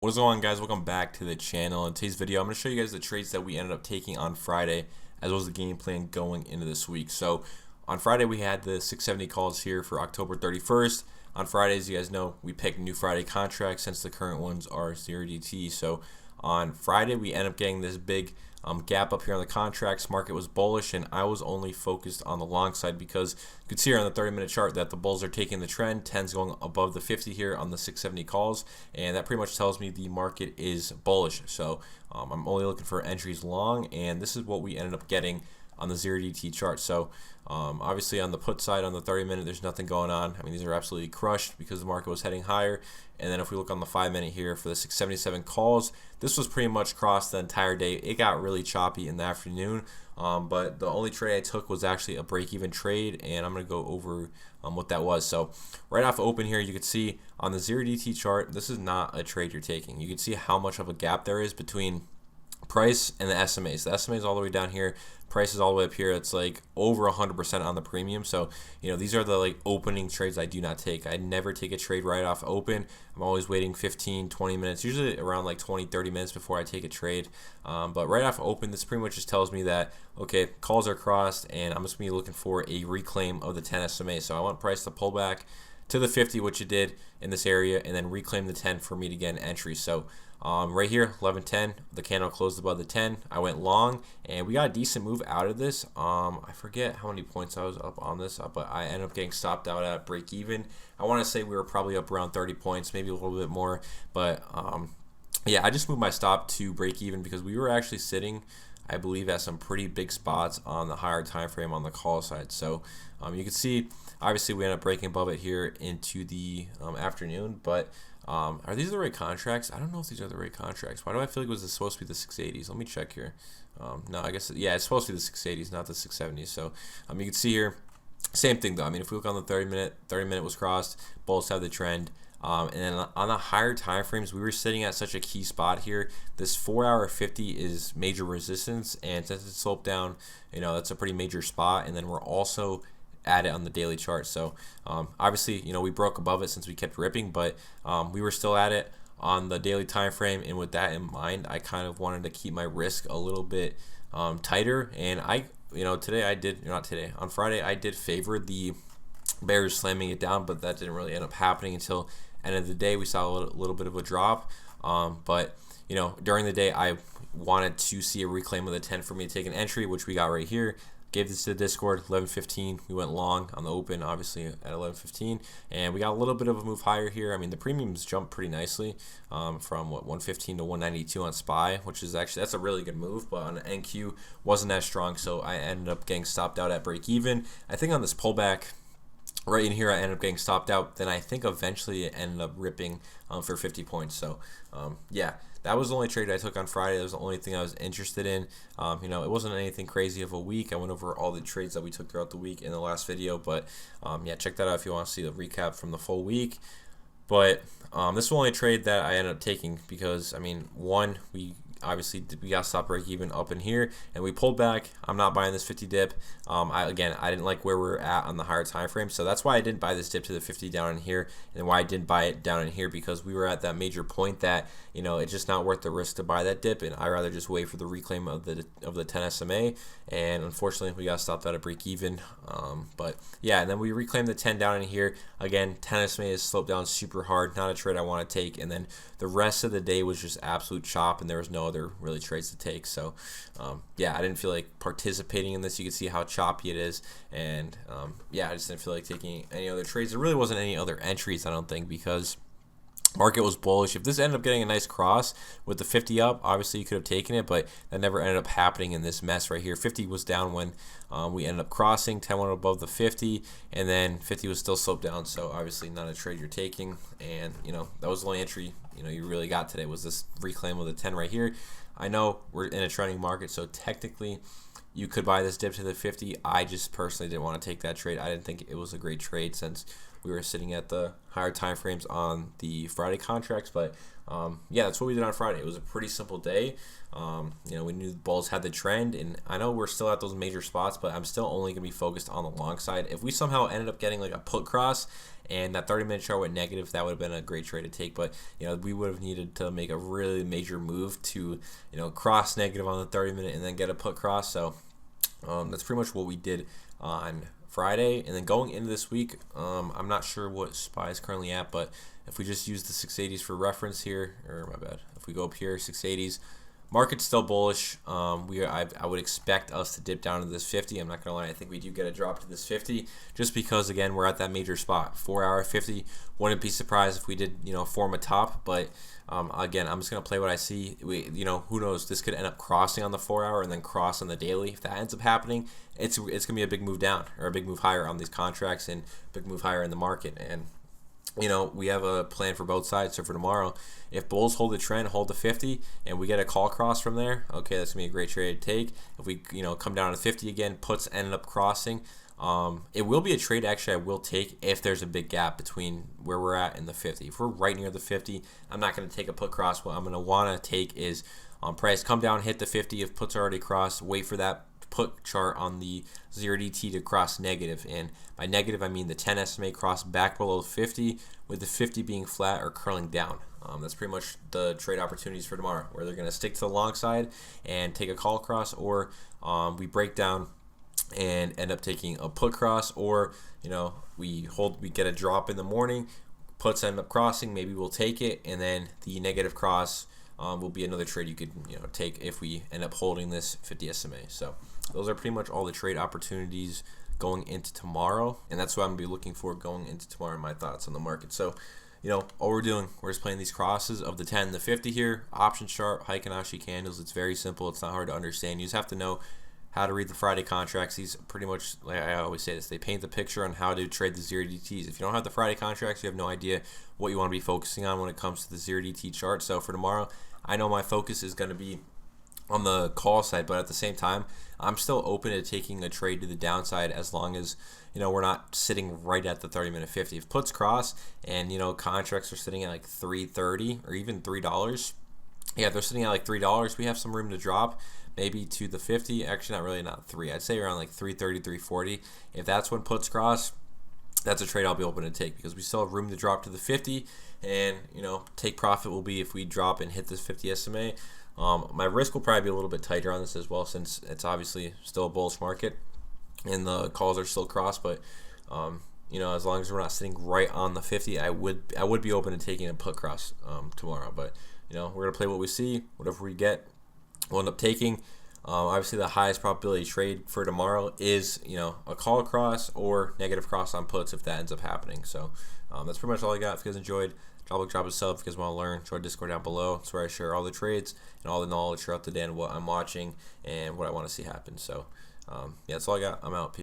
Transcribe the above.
What is going on, guys? Welcome back to the channel. In today's video, I'm going to show you guys the trades that we ended up taking on Friday, as well as the game plan going into this week. So on Friday, we had the 670 calls here for October 31st. On Fridays, you guys know we pick new Friday contracts since the current ones are 0DT. So on Friday, we end up getting this big gap up here on the contracts. Market was bullish, and I was only focused on the long side because you can see here on the 30-minute chart that the bulls are taking the trend. 10's going above the 50 here on the 670 calls, and that pretty much tells me the market is bullish. So I'm only looking for entries long, and this is what we ended up getting on the 0DT chart. So obviously on the put side on the 30-minute, there's nothing going on. I mean, these are absolutely crushed because the market was heading higher. And then if we look on the 5-minute here for the 677 calls, this was pretty much crossed the entire day. It got really choppy in the afternoon, but the only trade I took was actually a break-even trade, and I'm going to go over what that was. So right off open here, you can see on the 0DT chart, this is not a trade you're taking. You can see how much of a gap there is between price and the SMAs. The SMA is all the way down here. Price is all the way up here. It's like over 100% on the premium. So, you know, these are the like opening trades I do not take. I never take a trade right off open. I'm always waiting 15, 20 minutes, usually around like 20, 30 minutes before I take a trade. But right off open, this pretty much just tells me that, okay, calls are crossed, and I'm just going to be looking for a reclaim of the 10 SMA. So I want price to pull back to the 50, which it did in this area, and then reclaim the 10 for me to get an entry. So right here, 11:10, the candle closed above the 10. I went long, and we got a decent move out of this. I forget how many points I was up on this, but I ended up getting stopped out at break even. I want to say we were probably up around 30 points, maybe a little bit more, but yeah, I just moved my stop to break even because we were actually sitting, I believe, at some pretty big spots on the higher time frame on the call side. So you can see, obviously, we ended up breaking above it here into the afternoon. But are these the right contracts? I don't know if these are the right contracts. Why do I feel like it was supposed to be the 680s? Let me check here. No, I guess, yeah, it's supposed to be the 680s, not the 670s. So you can see here, same thing though. I mean, if we look on the 30-minute was crossed, bulls have the trend. And then on the higher time frames, we were sitting at such a key spot here. This 4-hour 50 is major resistance, and since it's sloped down, you know, that's a pretty major spot. And then we're also at it on the daily chart. So obviously, you know, we broke above it since we kept ripping, but we were still at it on the daily time frame. And with that in mind, I kind of wanted to keep my risk a little bit tighter. And on Friday, I did favor the bears slamming it down, but that didn't really end up happening until end of the day. We saw a little bit of a drop, but you know, during the day I wanted to see a reclaim of the 10 for me to take an entry, which we got right here. Gave this to the Discord, 11:15. We went long on the open, obviously at 11:15, and we got a little bit of a move higher here. I mean, the premiums jumped pretty nicely from what 115 to 192 on SPY, which is actually, that's a really good move. But on NQ wasn't as strong, so I ended up getting stopped out at break even. I think on this pullback right in here, I ended up getting stopped out. Then I think eventually it ended up ripping for 50 points. So yeah, that was the only trade I took on Friday. That was the only thing I was interested in. You know, it wasn't anything crazy of a week. I went over all the trades that we took throughout the week in the last video. But yeah, check that out if you want to see the recap from the full week. But this was only a trade that I ended up taking because, I mean, one, we got stop break even up in here, and we pulled back. I'm not buying this 50 dip. I didn't like where we're at on the higher time frame, so that's why I didn't buy this dip to the 50 down in here, and why I didn't buy it down in here, because we were at that major point that, you know, it's just not worth the risk to buy that dip, and I rather just wait for the reclaim of the 10 SMA. And unfortunately, we got stopped out at break even. But yeah, and then we reclaimed the 10 down in here. Again, 10 SMA is sloped down super hard. Not a trade I want to take. And then the rest of the day was just absolute chop, and there was no other really trades to take. So yeah, I didn't feel like participating in this. You can see how choppy it is, and yeah, I just didn't feel like taking any other trades. There really wasn't any other entries, I don't think, because market was bullish. If this ended up getting a nice cross with the 50 up, obviously you could have taken it, but that never ended up happening in this mess right here. 50 was down when we ended up crossing. 10 went above the 50, and then 50 was still sloped down, so obviously not a trade you're taking. And you know, that was the only entry, you know, you really got today, was this reclaim of the 10 right here. I know we're in a trending market, so technically you could buy this dip to the 50. I just personally didn't want to take that trade. I didn't think it was a great trade since we were sitting at the higher time frames on the Friday contracts. But yeah, that's what we did on Friday. It was a pretty simple day. We knew the bulls had the trend, and I know we're still at those major spots, but I'm still only going to be focused on the long side. If we somehow ended up getting like a put cross and that 30-minute chart went negative, that would have been a great trade to take. But we would have needed to make a really major move to cross negative on the 30-minute and then get a put cross. So that's pretty much what we did on Friday. And then going into this week, I'm not sure what SPY is currently at, but if we just use the 680s for reference here, or my bad, if we go up here, 680s, market's still bullish. I would expect us to dip down to this 50. I'm not gonna lie, I think we do get a drop to this 50, just because again we're at that major spot. 4 hour 50. Wouldn't be surprised if we did form a top, but again, I'm just gonna play what I see. Who knows? This could end up crossing on the 4 hour and then cross on the daily. If that ends up happening, it's gonna be a big move down or a big move higher on these contracts and big move higher in the market. And we have a plan for both sides. So for tomorrow, if bulls hold the trend, hold the 50, and we get a call cross from there, okay, that's gonna be a great trade to take. If we come down to 50 again, puts ended up crossing, it will be a trade actually I will take if there's a big gap between where we're at and the 50. If we're right near the 50, I'm not gonna take a put cross. What I'm gonna want to take is price come down, hit the 50. If puts already crossed, wait for that put chart on the 0DT to cross negative, and by negative I mean the 10 SMA cross back below 50, with the 50 being flat or curling down. That's pretty much the trade opportunities for tomorrow, where they're going to stick to the long side and take a call cross, or we break down and end up taking a put cross, or we get a drop in the morning, puts end up crossing, maybe we'll take it, and then the negative cross will be another trade you could take if we end up holding this 50 SMA. So those are pretty much all the trade opportunities going into tomorrow, and that's what I'm gonna be looking for going into tomorrow. My thoughts on the market. So all we're doing, we're just playing these crosses of the 10, the 50 here, option chart, Heikin-Ashi candles. It's very simple. It's not hard to understand. You just have to know how to read the Friday contracts. These pretty much, like I always say this, they paint the picture on how to trade the 0DTs. If you don't have the Friday contracts, you have no idea what you want to be focusing on when it comes to the 0DT chart. So for tomorrow, I know my focus is going to be on the call side, but at the same time, I'm still open to taking a trade to the downside as long as we're not sitting right at the 30-minute 50. If puts cross and contracts are sitting at like $3.30 or even $3, yeah, if they're sitting at like $3, we have some room to drop maybe to the 50. Actually, not 3. I'd say around like 3.30, 3.40. If that's when puts cross, that's a trade I'll be open to take, because we still have room to drop to the 50, and take profit will be if we drop and hit this 50 SMA. My risk will probably be a little bit tighter on this as well, since it's obviously still a bullish market and the calls are still crossed. But as long as we're not sitting right on the 50, I would be open to taking a put cross tomorrow. But we're gonna play what we see. Whatever we get, we'll end up taking. Obviously, the highest probability trade for tomorrow is a call cross or negative cross on puts if that ends up happening. So that's pretty much all I got. If you guys enjoyed, drop a sub. If you guys want to learn, join Discord down below. That's where I share all the trades and all the knowledge throughout the day and what I'm watching and what I want to see happen. So yeah, that's all I got. I'm out. Peace.